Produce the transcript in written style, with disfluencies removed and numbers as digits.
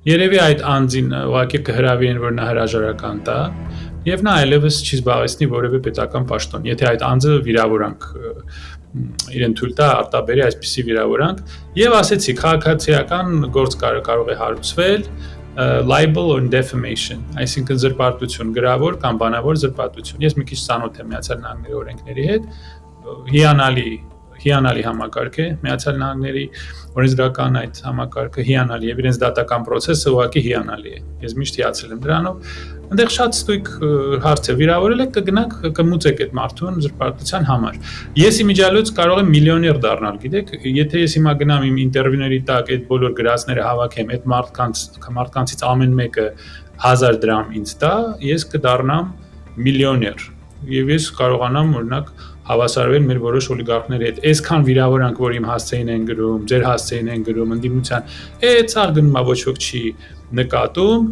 Երևի այդ անձին ուղղակի կհրավիրեն, որ նա հրաժարական տա, եւ նա այլևս չի զբաղեցնի որևէ պետական պաշտոն։ Եթե այդ անձը վիրավորանք իրեն թույլ տա արտաբերի այսպիսի վիրավորանք, եւ ասեցի, քաղաքացիական գործ կարող է հարուցվել libel or defamation, այսինքն զրպարտություն, գրավոր կամ բանավոր զրպարտություն։ Ես մի քիչ ծանոթ եմ Միացյալ Նահանգների օրենքների հետ, հիանալի համակարգ է Միացյալ Նահանգների օրենսդրական այդ համակարգը հիանալի է, իրենց դատական process-ը ուղղակի հիանալի է։ Ես միշտ հիացել եմ դրանով։ Այնտեղ շատ ստույգ հարց է, վիրավորել եք, կգնաք կմուծեք այդ մարդուն զրպարտության համար։ Ես իմիջիալոց կարող եմ միլիոներ դառնալ, գիտեք, եթե ես հիմա գնամ իմ ինտերվյուների տակ այդ բոլոր գրածները հավաքեմ, այդ մարդկանցից ամեն մեկը 1000 դրամ ինձ տա, ես կդառնամ միլիոներ։ Եվ ես կարողանամ օրինակ հավասարվել մեր որոշ օլիգարխների հետ։ Այսքան վիրավորանք, որ իմ հասցեին են գրում, ձեր հասցեին են գրում, ընդդիմության, ցավ գնումա ոչ ոք չի նկատում,